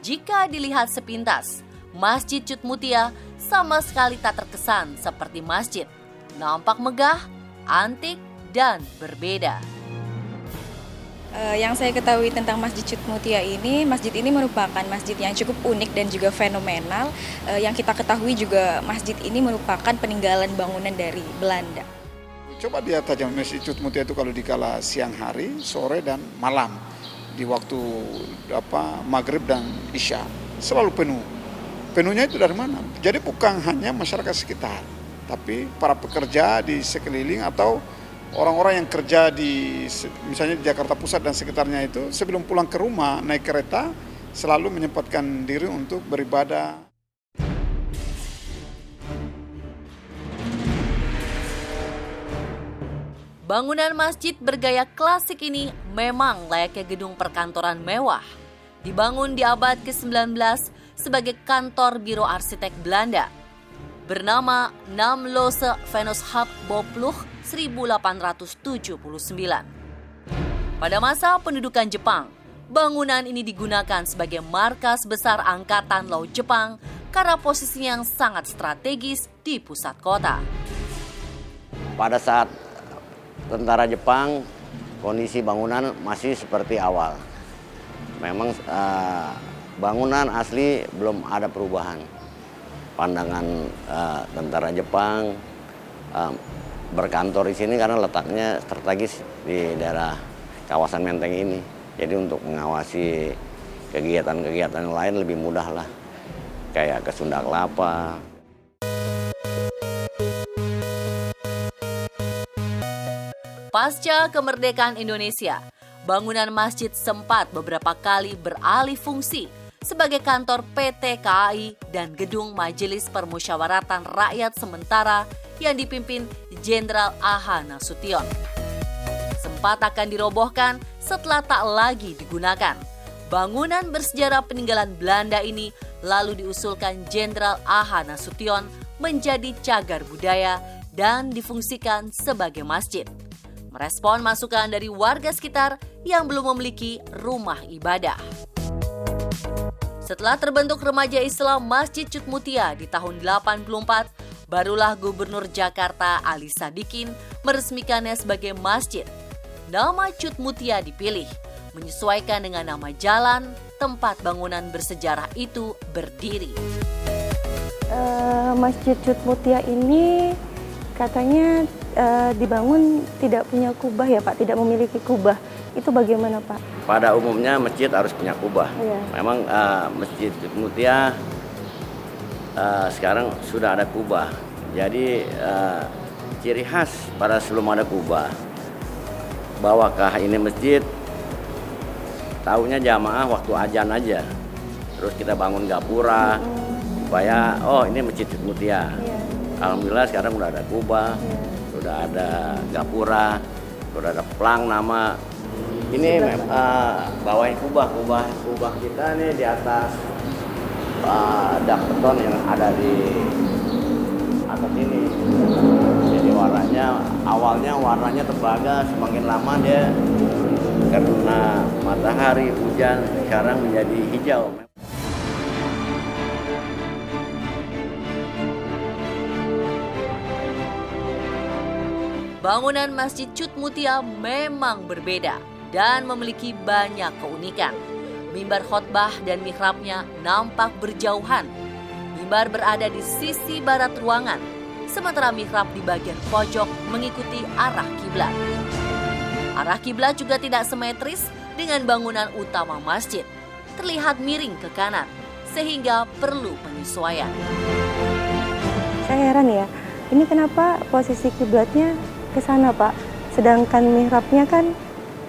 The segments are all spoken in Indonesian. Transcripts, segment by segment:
Jika dilihat sepintas, Masjid Cut Mutia sama sekali tak terkesan seperti masjid. Nampak megah, antik, dan berbeda. Yang saya ketahui tentang Masjid Cut Mutia ini, masjid ini merupakan masjid yang cukup unik dan juga fenomenal. Yang kita ketahui juga masjid ini merupakan peninggalan bangunan dari Belanda. Coba lihat aja Masjid Cut Mutia itu kalau dikala siang hari, sore dan malam di waktu maghrib dan isya selalu penuh. Penuhnya itu dari mana? Jadi bukan hanya masyarakat sekitar, tapi para pekerja di sekeliling atau orang-orang yang kerja di misalnya di Jakarta Pusat dan sekitarnya itu sebelum pulang ke rumah naik kereta selalu menyempatkan diri untuk beribadah. Bangunan masjid bergaya klasik ini memang layaknya gedung perkantoran mewah. Dibangun di abad ke-19 sebagai kantor biro arsitek Belanda. Bernama Namlose Vennootschap Bouwploeg 1879. Pada masa pendudukan Jepang, bangunan ini digunakan sebagai markas besar Angkatan Laut Jepang karena posisinya yang sangat strategis di pusat kota. Pada saat tentara Jepang, kondisi bangunan masih seperti awal. Memang bangunan asli belum ada perubahan. Pandangan tentara Jepang berkantor di sini karena letaknya strategis di daerah kawasan Menteng ini. Jadi untuk mengawasi kegiatan-kegiatan lain lebih mudah lah, kayak ke Sunda Kelapa. Pasca kemerdekaan Indonesia, bangunan masjid sempat beberapa kali beralih fungsi sebagai kantor PT KAI dan gedung Majelis Permusyawaratan Rakyat sementara yang dipimpin Jenderal A.H. Nasution. Sempat akan dirobohkan setelah tak lagi digunakan. Bangunan bersejarah peninggalan Belanda ini lalu diusulkan Jenderal A.H. Nasution menjadi cagar budaya dan difungsikan sebagai masjid. Merespon masukan dari warga sekitar yang belum memiliki rumah ibadah. Setelah terbentuk remaja Islam Masjid Cut Mutia di tahun 84, barulah Gubernur Jakarta Ali Sadikin meresmikannya sebagai masjid. Nama Cut Mutia dipilih, menyesuaikan dengan nama jalan tempat bangunan bersejarah itu berdiri. Masjid Cut Mutia ini katanya dibangun tidak punya kubah ya Pak, tidak memiliki kubah. Itu bagaimana Pak? Pada umumnya masjid harus punya kubah. Ya. Memang Masjid Cut Mutia sekarang sudah ada kubah. Jadi ciri khas pada sebelum ada kubah, bahwakah ini masjid, tahunya jamaah waktu azan aja. Terus kita bangun gapura supaya ini Masjid Cut Mutia. Ya. Alhamdulillah sekarang udah ada kubah, sudah ada gapura, sudah ada plang nama. Ini bawain kubah kita nih di atas dak beton yang ada di atas ini. Jadi awalnya warnanya tembaga, semakin lama dia karena matahari, hujan, sekarang menjadi hijau. Bangunan Masjid Cut Mutia memang berbeda dan memiliki banyak keunikan. Mimbar khotbah dan mihrabnya nampak berjauhan. Mimbar berada di sisi barat ruangan, sementara mihrab di bagian pojok mengikuti arah kiblat. Arah kiblat juga tidak simetris dengan bangunan utama masjid. Terlihat miring ke kanan, sehingga perlu penyesuaian. Saya heran ya, ini kenapa posisi kiblatnya ke sana Pak? Sedangkan mihrabnya kan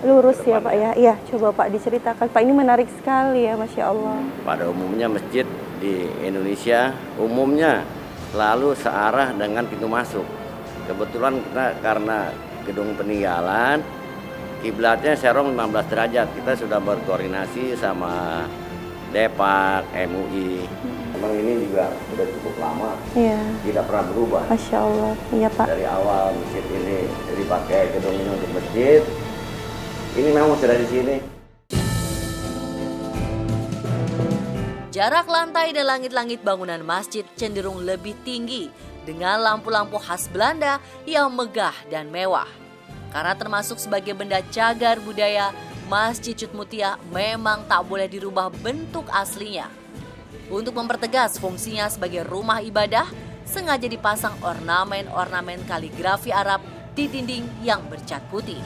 lurus ya Pak ya. Iya, coba Pak diceritakan. Pak, ini menarik sekali ya, Masya Allah. Pada umumnya masjid di Indonesia umumnya selalu searah dengan pintu masuk. Kebetulan kita karena gedung peninggalan, kiblatnya serong 15 derajat. Kita sudah berkoordinasi sama Depak, MUI. Memang ini juga sudah cukup lama, tidak pernah berubah. Masya Allah, iya Pak. Dari awal masjid ini dipakai gedung ini untuk masjid, ini memang sudah di sini. Jarak lantai dan langit-langit bangunan masjid cenderung lebih tinggi dengan lampu-lampu khas Belanda yang megah dan mewah. Karena termasuk sebagai benda cagar budaya, Masjid Cut Mutia memang tak boleh dirubah bentuk aslinya. Untuk mempertegas fungsinya sebagai rumah ibadah, sengaja dipasang ornamen-ornamen kaligrafi Arab di dinding yang bercat putih.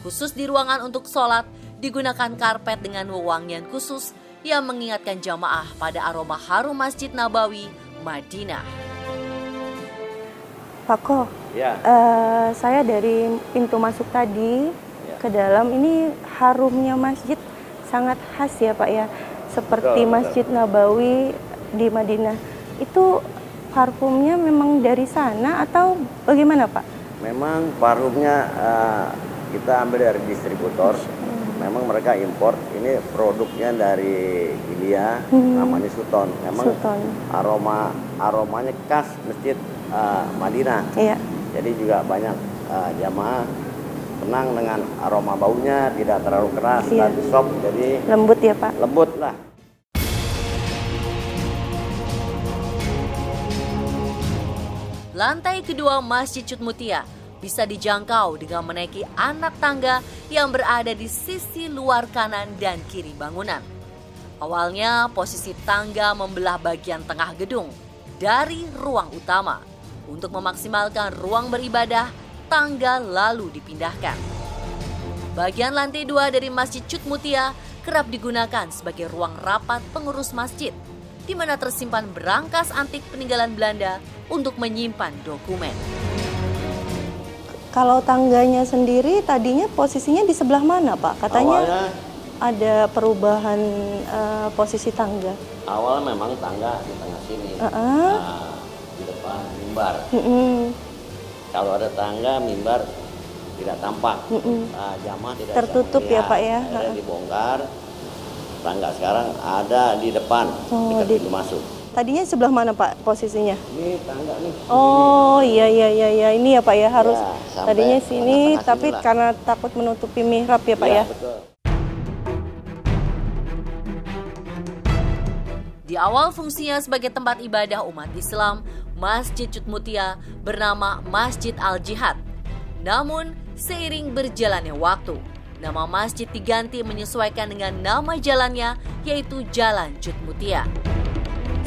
Khusus di ruangan untuk sholat, digunakan karpet dengan wewangian khusus yang mengingatkan jamaah pada aroma harum Masjid Nabawi, Madinah. Pak Ko, Ya. saya dari pintu masuk tadi ke dalam ini harumnya masjid sangat khas ya Pak ya. Seperti Betul. Masjid Nabawi di Madinah. Itu parfumnya memang dari sana atau bagaimana Pak? Memang parfumnya kita ambil dari distributor. Memang mereka import. Ini produknya dari India, namanya Suton. Memang Suton. aromanya khas Masjid Madinah. Iya. Jadi juga banyak jamaah tenang dengan aroma baunya, tidak terlalu keras Iya. dan soft, jadi Lembut ya Pak? lembut lah. Lantai kedua Masjid Cut Mutia bisa dijangkau dengan menaiki anak tangga yang berada di sisi luar kanan dan kiri bangunan. Awalnya posisi tangga membelah bagian tengah gedung dari ruang utama. Untuk memaksimalkan ruang beribadah, tangga lalu dipindahkan. Bagian lantai 2 dari Masjid Cut Mutia kerap digunakan sebagai ruang rapat pengurus masjid, di mana tersimpan berangkas antik peninggalan Belanda untuk menyimpan dokumen. Kalau tangganya sendiri tadinya posisinya di sebelah mana Pak? Katanya Awalnya, ada perubahan posisi tangga. awalnya memang tangga di tengah sini, di depan mimbar. Kalau ada tangga, mimbar tidak tampak, jamaah tidak Tertutup bisa ya, melihat. Pak, ya? Akhirnya dibongkar, tangga sekarang ada di depan, dekat pintu masuk. Tadinya sebelah mana Pak posisinya? Ini tangga nih. Oh iya ini ya Pak ya harus Ya, sampai tadinya sini tengah-tengah tapi sinilah. karena takut menutupi mihrab ya Pak ya. Betul. Di awal fungsinya sebagai tempat ibadah umat Islam, Masjid Cut Mutia bernama Masjid Al-Jihad. Namun, seiring berjalannya waktu, nama masjid diganti menyesuaikan dengan nama jalannya, yaitu Jalan Cut Mutia.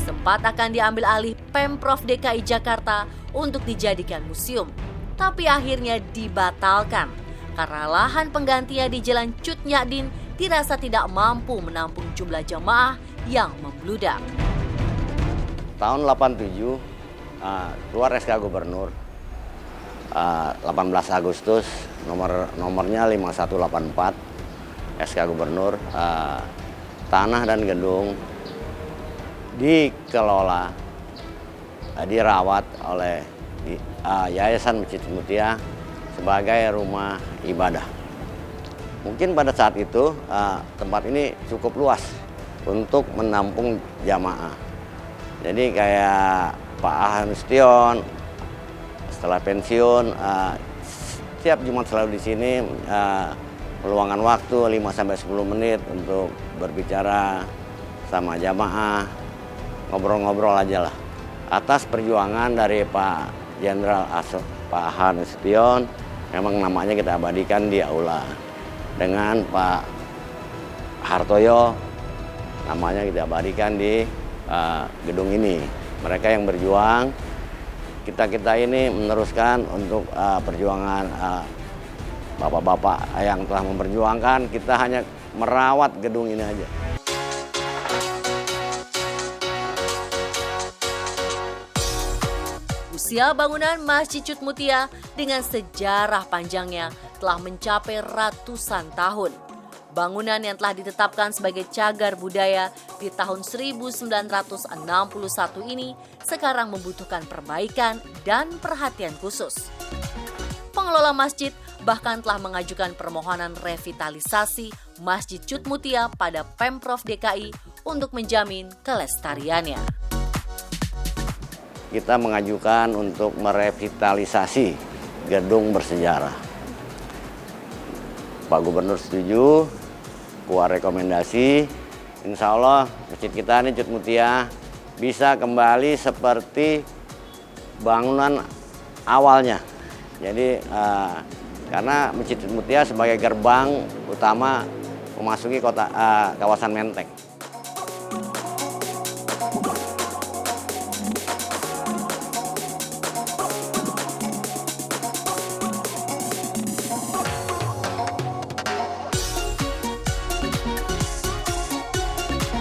Sempat akan diambil alih Pemprov DKI Jakarta untuk dijadikan museum, tapi akhirnya dibatalkan karena lahan penggantinya di Jalan Cut Nyadin dirasa tidak mampu menampung jumlah jamaah yang membludak. Tahun 87 keluar SK Gubernur 18 Agustus nomornya 5184 SK Gubernur, tanah dan gedung dikelola dirawat oleh Yayasan Masjid Mutia sebagai rumah ibadah. Mungkin pada saat itu tempat ini cukup luas untuk menampung jamaah. Jadi kayak Pak Ahan Nasution setelah pensiun setiap Jumat selalu di sini meluangkan waktu 5-10 menit untuk berbicara sama jamaah, ngobrol-ngobrol aja lah. Atas perjuangan dari Pak Jenderal Pak Ahan Nasution, memang namanya kita abadikan di aula. Dengan Pak Hartoyo, namanya kita abadikan di gedung ini. Mereka yang berjuang, kita ini meneruskan untuk perjuangan bapak-bapak yang telah memperjuangkan. Kita hanya merawat gedung ini aja. Usia bangunan Masjid Cut Mutia dengan sejarah panjangnya telah mencapai ratusan tahun. Bangunan yang telah ditetapkan sebagai cagar budaya di tahun 1961 ini sekarang membutuhkan perbaikan dan perhatian khusus. Pengelola masjid bahkan telah mengajukan permohonan revitalisasi Masjid Cut Mutia pada Pemprov DKI untuk menjamin kelestariannya. Kita mengajukan untuk merevitalisasi gedung bersejarah. Pak Gubernur setuju, keluar rekomendasi, insya Allah masjid kita ini Cud Mutia bisa kembali seperti bangunan awalnya. Jadi karena Masjid Cud Mutia sebagai gerbang utama memasuki kawasan Menteng.